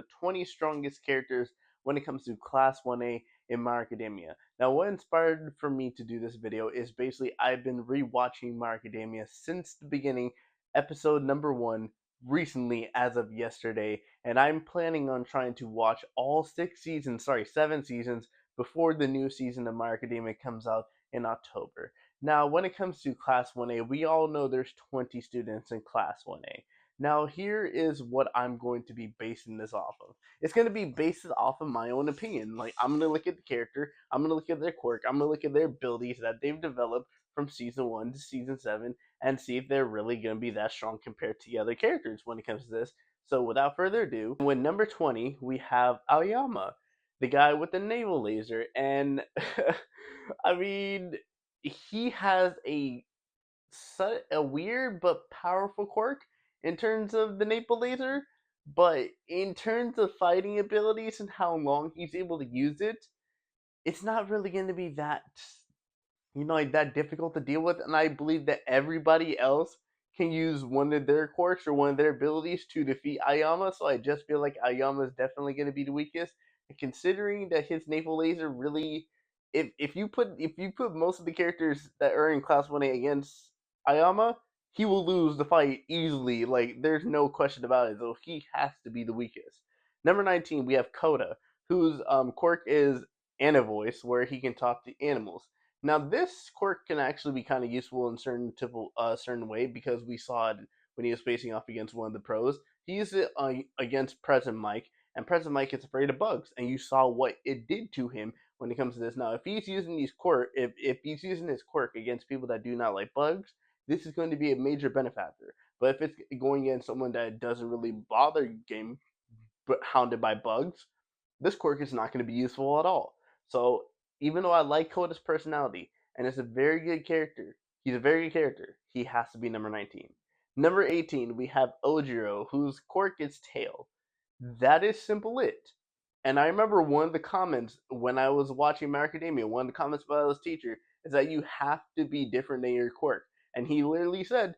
the 20 strongest characters when it comes to Class 1A in My Academia. Now, what inspired for me to do this video is basically I've been rewatching My Academia since the beginning, episode number 1, recently as of yesterday, and I'm planning on trying to watch all 7 seasons before the new season of My Academia comes out in October. Now, when it comes to Class 1A, we all know there's 20 students in Class 1A. Now, here is what I'm going to be basing this off of. It's going to be based off of my own opinion. Like, I'm going to look at the character, I'm going to look at their quirk, I'm going to look at their abilities that they've developed from season 1 to season 7 and see if they're really going to be that strong compared to the other characters when it comes to this. So, without further ado, when number 20, we have Aoyama, the guy with the naval laser. And, I mean, he has a weird but powerful quirk in terms of the Naple Laser, but in terms of fighting abilities and how long he's able to use it, it's not really going to be that like that difficult to deal with. And I believe that everybody else can use one of their quirks or one of their abilities to defeat Ayama. So I just feel like Ayama is definitely going to be the weakest. And considering that his naval laser really, if you put most of the characters that are in Class 1A against Ayama, he will lose the fight easily. Like there's no question about it. So he has to be the weakest. Number 19, we have Koda, whose quirk is Anavoice, where he can talk to animals. Now, this quirk can actually be kind of useful in certain way because we saw it when he was facing off against one of the pros. He used it against President Mike, and President Mike is afraid of bugs, and you saw what it did to him when it comes to this. Now, if he's using if he's using his quirk against people that do not like bugs, this is going to be a major benefactor. But if it's going against someone that doesn't really bother getting hounded by bugs, this quirk is not going to be useful at all. So even though I like Koda's personality and it's a very good character, he's a very good character. He has to be number 19. Number 18, we have Ojiro, whose quirk is tail. That is simple it. And I remember one of the comments when I was watching My Academia, one of the comments by his teacher is that you have to be different than your quirk. And he literally said,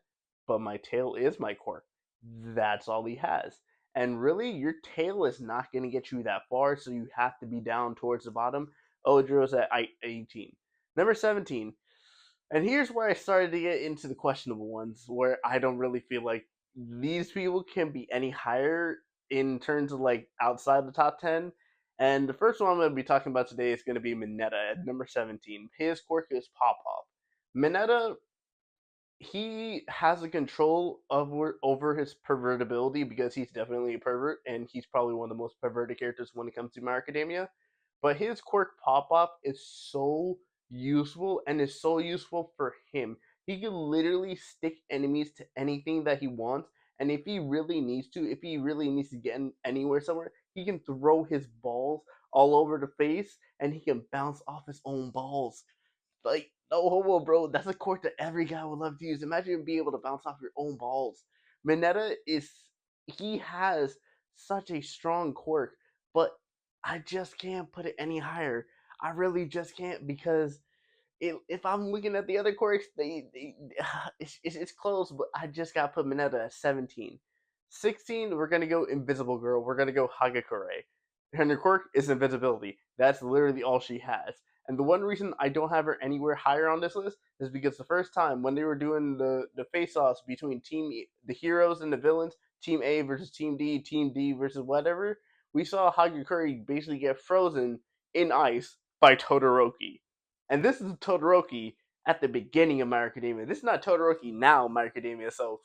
but my tail is my quirk. That's all he has. And really, your tail is not going to get you that far, so you have to be down towards the bottom. Ojiro's at 18. Number 17. And here's where I started to get into the questionable ones, where I don't really feel like these people can be any higher in terms of like outside the top 10. And the first one I'm going to be talking about today is going to be Mineta at number 17. His quirk is Pop Pop. Mineta, he has a control over his pervertibility because he's definitely a pervert and he's probably one of the most perverted characters when it comes to My Academia. But his quirk Pop Up is so useful and is so useful for him. He can literally stick enemies to anything that he wants, and if he really needs to, if he really needs to get anywhere somewhere, he can throw his balls all over the face and he can bounce off his own balls. Like, no homo, bro. That's a quirk that every guy would love to use. Imagine being able to bounce off your own balls. Mineta he has such a strong quirk, but I just can't put it any higher. I really just can't because if I'm looking at the other quirks, it's close, but I just got to put Mineta at 17. 16, we're going to go Invisible Girl. We're going to go Hagakure. Her quirk is invisibility. That's literally all she has. And the one reason I don't have her anywhere higher on this list is because the first time when they were doing the face-offs between the heroes and the villains, Team A versus Team D versus whatever, we saw Hagakure basically get frozen in ice by Todoroki. And this is Todoroki at the beginning of My Academia. This is not Todoroki now, My Academia, so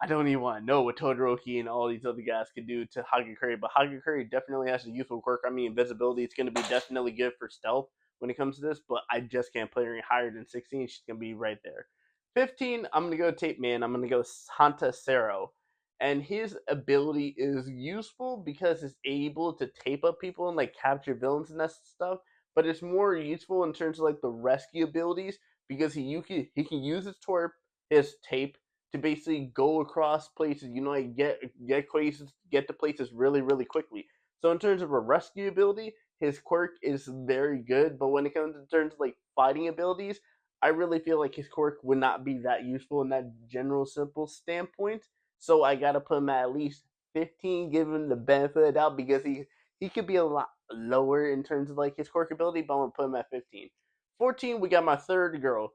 I don't even want to know what Todoroki and all these other guys could do to Hagakure, but Hagakure definitely has a useful quirk. I mean, invisibility, it's going to be definitely good for stealth when it comes to this, but I just can't play her any higher than 16. She's going to be right there. 15, I'm going to go Tape Man. I'm going to go Hanta Sero. And his ability is useful because it's able to tape up people and like capture villains and that stuff, but it's more useful in terms of like the rescue abilities because he can use his tape to basically go across places, like get to places really quickly. So in terms of a rescue ability, his quirk is very good, but when it comes to terms of like fighting abilities, I really feel like his quirk would not be that useful in that general simple standpoint. So I gotta put him at least 15, give him the benefit of the doubt because he could be a lot lower in terms of like his quirk ability, but I'm gonna put him at 15. 14, we got my third girl.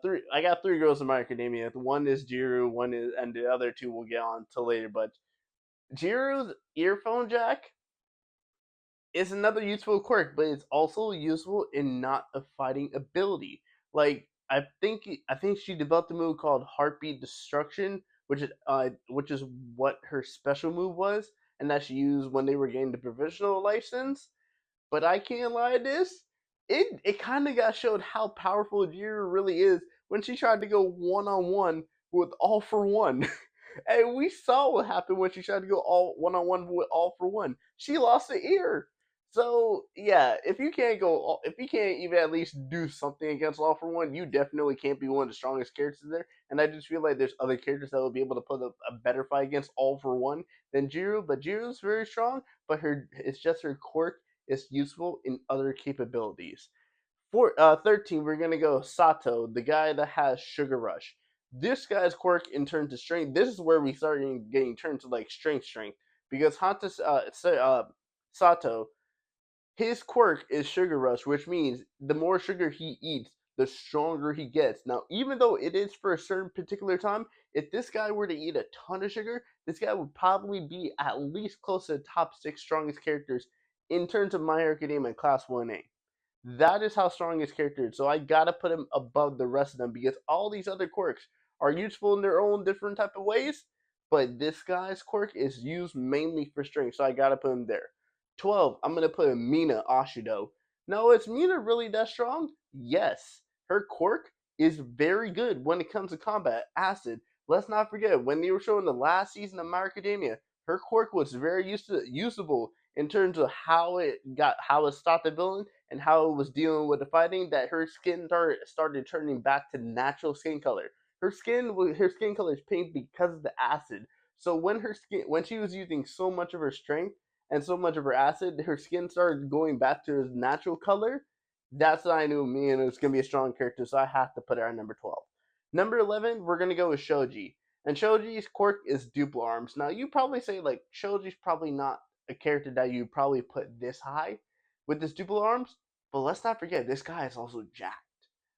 Three. I got three girls in My Academia. One is Jiru, one is, and the other two we'll get on to later. But Jiru's earphone jack is another useful quirk, but it's also useful in not a fighting ability. Like I think she developed a move called Heartbeat Destruction, which is what her special move was, and that she used when they were getting the provisional license. But I can't lie, this it kind of got showed how powerful Jiru really is when she tried to go one on one with All For One. And we saw what happened when she tried to go all one on one with All For One. She lost the ear. So yeah, if you can't even at least do something against All For One, you definitely can't be one of the strongest characters there. And I just feel like there's other characters that will be able to put a better fight against All For One than Jiru. But Jiru's very strong, but it's just her quirk is useful in other capabilities. 13, we're gonna go Sato, the guy that has Sugar Rush. This guy's quirk in terms of strength, this is where we start getting turned to like strength, because Sato, his quirk is Sugar Rush, which means the more sugar he eats, the stronger he gets. Now, even though it is for a certain particular time, if this guy were to eat a ton of sugar, this guy would probably be at least close to the top 6 strongest characters in terms of My Hero Academia Class 1A. That is how strong his character is. So I gotta put him above the rest of them because all these other quirks are useful in their own different type of ways. But this guy's quirk is used mainly for strength, so I gotta put him there. 12, I'm gonna put Mina Ashido. Now, is Mina really that strong? Yes. Her quirk is very good when it comes to combat. Acid. Let's not forget, when they were showing the last season of My Hero Academia, her quirk was very usable in terms of how it stopped the villain and how it was dealing with the fighting, that her skin started turning back to natural skin color. Her skin color is pink because of the acid. So when she was using so much of her strength and so much of her acid, her skin started going back to its natural color. That's what I knew me and it was gonna be a strong character, so I have to put her at number 12. Number 11, we're gonna go with Shoji. And Shoji's quirk is Duplo Arms. Now you probably say like Shoji's probably not a character that you probably put this high with this Duplo Arms, but let's not forget this guy is also jacked.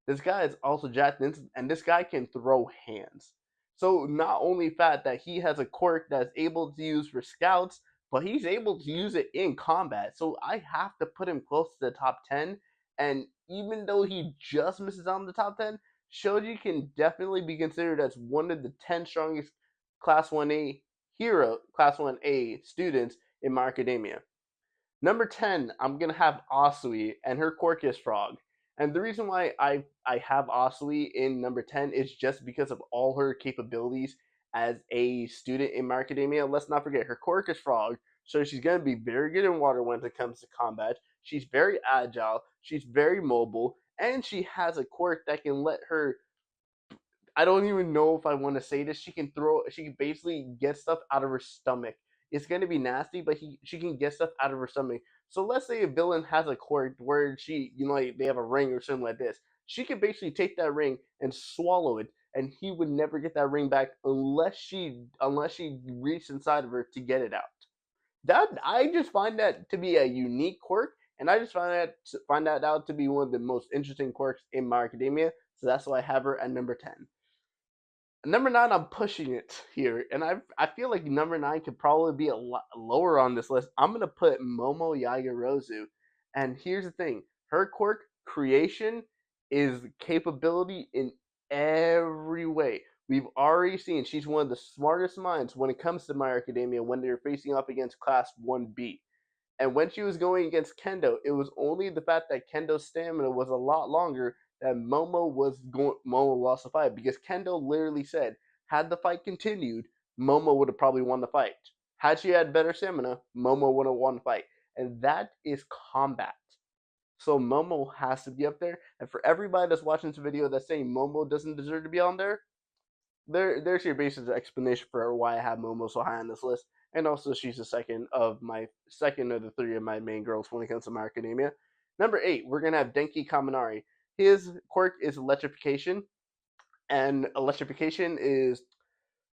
This guy is also jacked, and this guy can throw hands. So not only fact that he has a quirk that's able to use for scouts, but he's able to use it in combat. So I have to put him close to the top 10. And even though he just misses out on the top 10, Shoji can definitely be considered as one of the 10 strongest Class 1A students in My Academia. Number 10, I'm going to have Asui, and her quirk is Frog. And the reason why I have Asui in number 10 is just because of all her capabilities as a student in My Academia. Let's not forget, her quirk is Frog, so she's going to be very good in water when it comes to combat. She's very agile, she's very mobile, and she has a quirk that can let her, I don't even know if I want to say this. She can basically get stuff out of her stomach. It's gonna be nasty, but she can get stuff out of her stomach. So let's say a villain has a quirk where like they have a ring or something like this. She can basically take that ring and swallow it, and he would never get that ring back unless she reached inside of her to get it out. That I just find that to be a unique quirk, and I just find that out to be one of the most interesting quirks in My Academia. So that's why I have her at number 10. Number 9, I'm pushing it here, and I feel like number 9 could probably be a lot lower on this list. I'm gonna put Momo Yagorozu, and here's the thing: her quirk creation is capability in every way. We've already seen she's one of the smartest minds when it comes to My Academia when they're facing up against Class 1B. And when she was going against Kendo, it was only the fact that Kendo's stamina was a lot longer that Momo lost the fight, because Kendo literally said, had the fight continued, Momo would have probably won the fight. Had she had better stamina, Momo would have won the fight. And that is combat. So Momo has to be up there. And for everybody that's watching this video that's saying Momo doesn't deserve to be on there's your basic explanation for why I have Momo so high on this list. And also, she's the second of the three of my main girls when it comes to My Academia. Number 8, we're gonna have Denki Kaminari. His quirk is electrification, and electrification is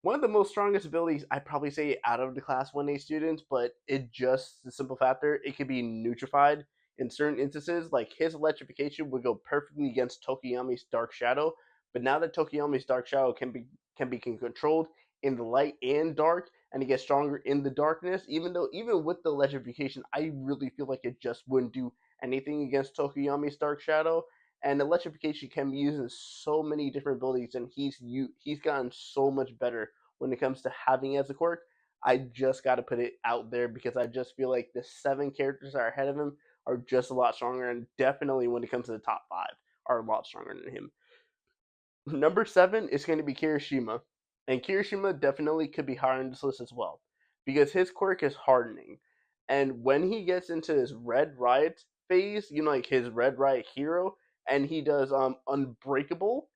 one of the most strongest abilities I'd probably say out of the class 1A students, but it just the simple factor it could be neutrified in certain instances. Like his electrification would go perfectly against Tokiyami's Dark Shadow, but now that Tokiyami's Dark Shadow can be controlled in the light and dark, and it gets stronger in the darkness. Even with the electrification, I really feel like it just wouldn't do anything against Tokiyami's Dark Shadow. And electrification can be used in so many different abilities, and he's gotten so much better when it comes to having it as a quirk. I just got to put it out there because I just feel like the 7 characters that are ahead of him are just a lot stronger, and definitely when it comes to the top 5 are a lot stronger than him. Number 7 is going to be Kirishima, and Kirishima definitely could be higher on this list as well because his quirk is hardening, and when he gets into his Red Riot phase, like his Red Riot hero, and he does Unbreakable,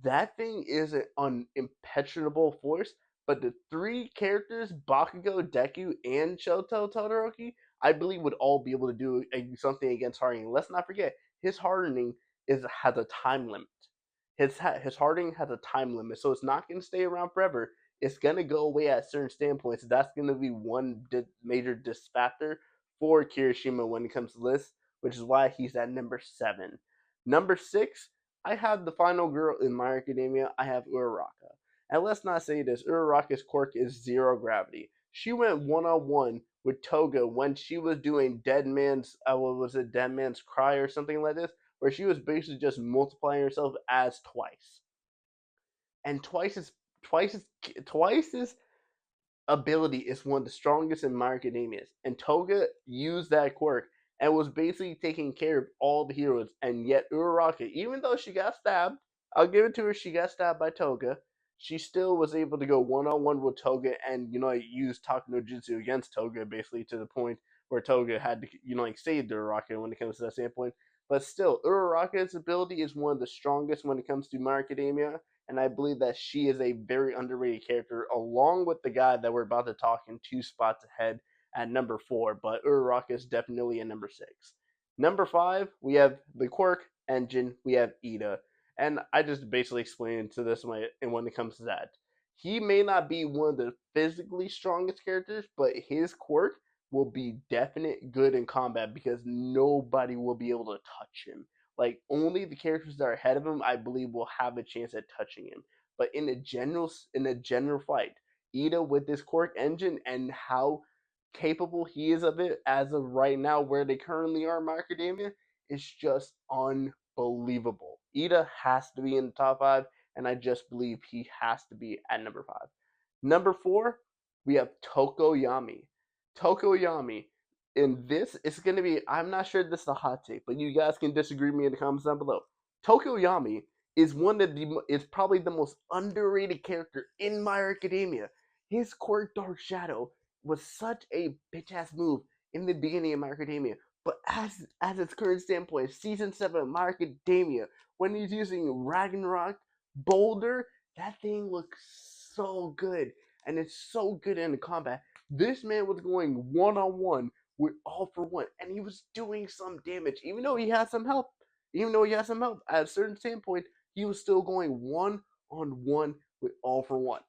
that thing is an impenetrable force. But the 3 characters, Bakugo, Deku, and Shoto Todoroki, I believe would all be able to do something against hardening. Let's not forget his hardening has a time limit. His hardening has a time limit, so it's not going to stay around forever. It's going to go away at certain standpoints. That's going to be one major disfactor for Kirishima when it comes to this, which is why he's at number 7. Number 6, I have the final girl in My Academia. I have Uraraka. And let's not say this, Uraraka's quirk is zero gravity. She went one-on-one with Toga when she was doing Dead Man's, what was it, Dead Man's Cry or something like this, where she was basically just multiplying herself as Twice, and Twice's ability is one of the strongest in My Academias, and Toga used that quirk and was basically taking care of all the heroes, and yet Uraraka, even though she got stabbed, I'll give it to her, she got stabbed by Toga, she still was able to go one-on-one with Toga and, use Taku no Jutsu against Toga, basically to the point where Toga had to, save Uraraka when it comes to that standpoint. But still, Uraraka's ability is one of the strongest when it comes to My Academia, and I believe that she is a very underrated character, along with the guy that we're about to talk in 2 spots ahead at number 4. But Uraraka is definitely at number 6. Number 5, we have the quirk engine. We have Ida, and I just basically explained to this way. And when it comes to that, he may not be one of the physically strongest characters, but his quirk will be definite good in combat because nobody will be able to touch him. Like only the characters that are ahead of him, I believe, will have a chance at touching him. But in a general fight, Ida with this quirk engine and how capable he is of it as of right now, where they currently are in My Academia, is just unbelievable. Ida has to be in the top 5, and I just believe he has to be at number 5. Number 4, we have Tokoyami. Tokoyami, in this, it's going to be, I'm not sure this is a hot take, but you guys can disagree with me in the comments down below. Tokoyami is is probably the most underrated character in My Academia. His quirk Dark Shadow was such a bitch ass move in the beginning of My Academia, but as its current standpoint, season 7 of My Academia, when he's using Ragnarok Boulder, that thing looks so good, and it's so good in the combat. This man was going one-on-one with All For One, and he was doing some damage, even though he had some help. Even though he had some help at a certain standpoint, he was still going one-on-one with All For One.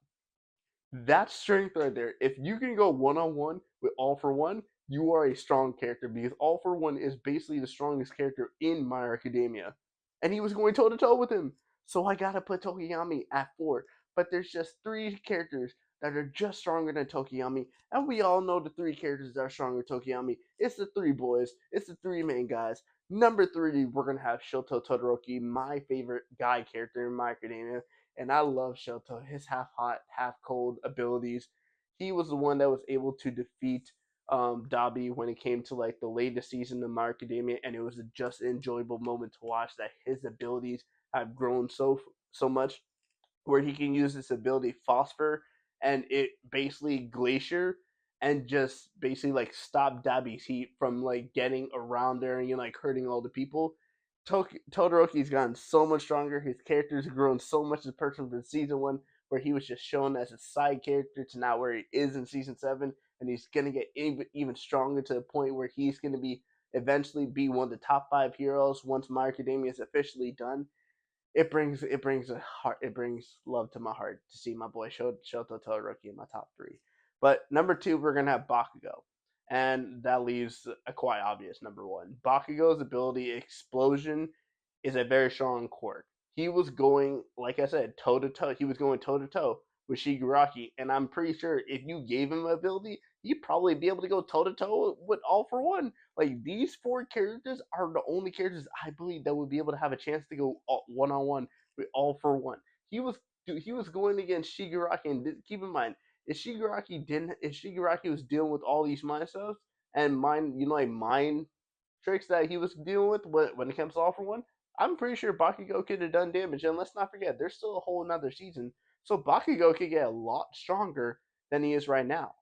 That's strength right there. If you can go one-on-one with All For One, you are a strong character because All For One is basically the strongest character in My Academia, and he was going toe to toe with him. So I gotta put Tokiyami at 4. But there's just 3 characters that are just stronger than Tokiyami, and we all know the 3 characters that are stronger than Tokiyami. It's the 3 boys. It's the 3 main guys. Number 3, we're gonna have Shoto Todoroki, my favorite guy character in My Academia, and I love Shoto. His half hot, half cold abilities. He was the one that was able to defeat Dabi when it came to like the latest season of My Academia, and it was just an enjoyable moment to watch that his abilities have grown so much, where he can use this ability Phosphor and it basically Glacier and just basically like stop Dabi's heat from like getting around there and like hurting all the people. Todoroki's gotten so much stronger. His character's grown so much as a person from season 1, where he was just shown as a side character, to now where he is in season 7, and he's gonna get even stronger to the point where he's gonna be eventually be one of the top 5 heroes once My Academia is officially done. it brings love to my heart to see my boy Shoto Todoroki in my top three. But number two, we're gonna have Bakugo, and that leaves a quite obvious number one. Bakugo's ability explosion is a very strong quirk. He was going, like I said, toe to toe. He was going toe to toe with Shigaraki, and I'm pretty sure if you gave him an ability, he'd probably be able to go toe to toe with All for One. Like these four characters are the only characters I believe that would be able to have a chance to go one on one with All for One. He was going against Shigaraki, and keep in mind, if Shigaraki was dealing with all these mind stuff and mind, like mind tricks that he was dealing with when it comes to All for One, I'm pretty sure Bakugo could have done damage. And let's not forget, there's still a whole another season, so Bakugo could get a lot stronger than he is right now.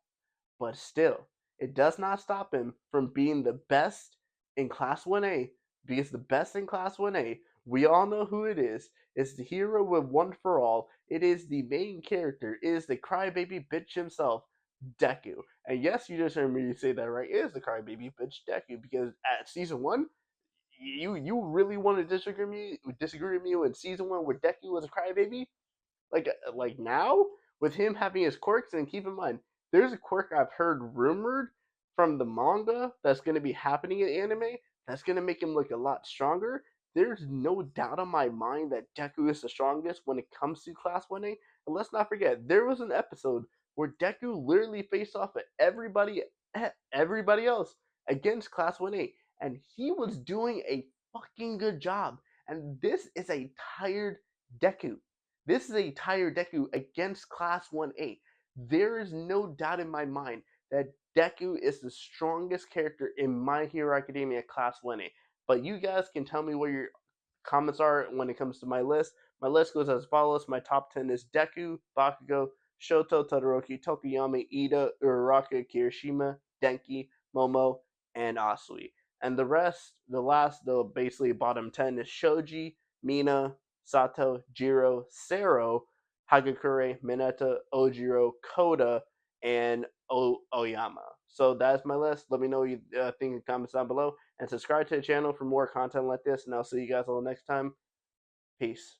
But still, it does not stop him from being the best in Class 1A, because the best in Class 1A, we all know who it is. It's the hero with One for All. It is the main character. It is the crybaby bitch himself, Deku. And yes, you just heard me say that right. It is the crybaby bitch Deku, because at season one, you really want to disagree with me when season one where Deku was a crybaby? Like now with him having his quirks, and keep in mind there's a quirk I've heard rumored from the manga that's going to be happening in anime that's going to make him look a lot stronger. There's no doubt on my mind that Deku is the strongest when it comes to Class 1A. And let's not forget, there was an episode where Deku literally faced off at everybody else against Class 1A, and he was doing a fucking good job. And this is a tired Deku. This is a tired Deku against Class 1A. There is no doubt in my mind that Deku is the strongest character in My Hero Academia Class 1A. But you guys can tell me what your comments are when it comes to my list. My list goes as follows. My top 10 is Deku, Bakugo, Shoto, Todoroki, Tokuyama, Ida, Uraraka, Kirishima, Denki, Momo, and Asui. And the rest, the basically bottom 10 is Shoji, Mina, Sato, Jiro, Sero, Hagakure, Mineta, Ojiro, Koda, and Oyama. So that's my list. Let me know what you think in the comments down below. And subscribe to the channel for more content like this. And I'll see you guys all next time. Peace.